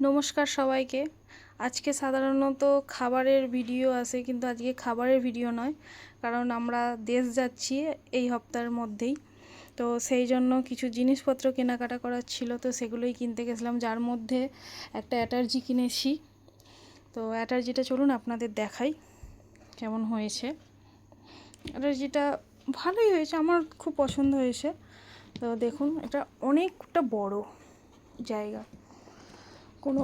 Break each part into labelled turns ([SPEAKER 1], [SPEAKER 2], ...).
[SPEAKER 1] নমস্কার সবাইকে। আজকে সাধারণত খাবারের ভিডিও আসে, কিন্তু আজকে খাবারের ভিডিও নয়, কারণ আমরা দেশ যাচ্ছি এই সপ্তাহের মধ্যেই। তো সেই জন্য কিছু জিনিসপত্র কেনাকাটা করার ছিল, তো সেগুলোই কিনতে গেছিলাম, যার মধ্যে একটা অ্যাটার্জি কিনেছি। তো অ্যাটার্জিটা চলুন আপনাদের দেখাই কেমন হয়েছে। অ্যাটার্জিটা ভালোই হয়েছে, আমার খুব পছন্দ হয়েছে। তো দেখুন, এটা অনেকটা বড় জায়গা, কোনো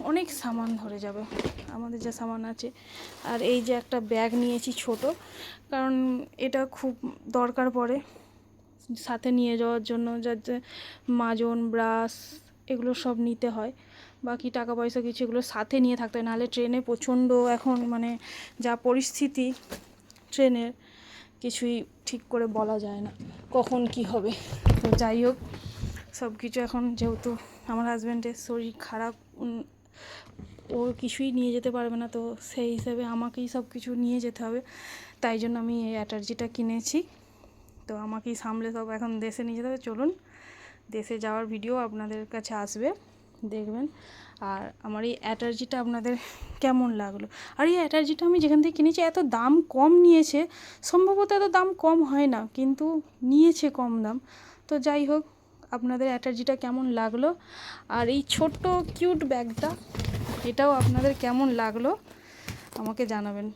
[SPEAKER 1] অনেক সামান ধরে যাবে আমাদের যা সামান আছে। আর এই যে একটা ব্যাগ নিয়েছি ছোট, কারণ এটা খুব দরকার পড়ে সাথে নিয়ে যাওয়ার জন্য, যাতে মাজন ব্রাশ এগুলো সব নিতে হয়। বাকি টাকা পয়সা কিছু এগুলো সাথে নিয়ে থাকতে হয়, নাহলে ট্রেনে প্রচণ্ড এখন যা পরিস্থিতি ট্রেনের, কিছুই ঠিক করে বলা যায় না কখন কি হবে। তো যাই হোক, সব কিছু এখন যেহেতু আমার হাজব্যান্ডের শরীর খারাপ, ও কিছুই নিয়ে যেতে পারবে না, তো সেই হিসেবে আমাকেই সব কিছু নিয়ে যেতে হবে। তাই জন্য আমি এই অ্যাটার্জিটা কিনেছি। তো আমাকেই সামলে সব এখন দেশে নিয়ে যেতে হবে। চলুন, দেশে যাওয়ার ভিডিও আপনাদের কাছে আসবে, দেখবেন। আর আমার এই অ্যাটার্জিটা আপনাদের কেমন লাগলো। আর এই অ্যাটার্জিটা আমি যেখান থেকে কিনেছি, এত দাম কম নিয়েছে, সম্ভবত এত দাম কম হয় না, কিন্তু নিয়েছে কম দাম। তো যাই হোক, আপনাদের অ্যাটার্জিটা কেমন লাগলো, আর এই ছোট্ট কিউট ব্যাগটা, এটাও আপনাদের কেমন লাগলো আমাকে জানাবেন।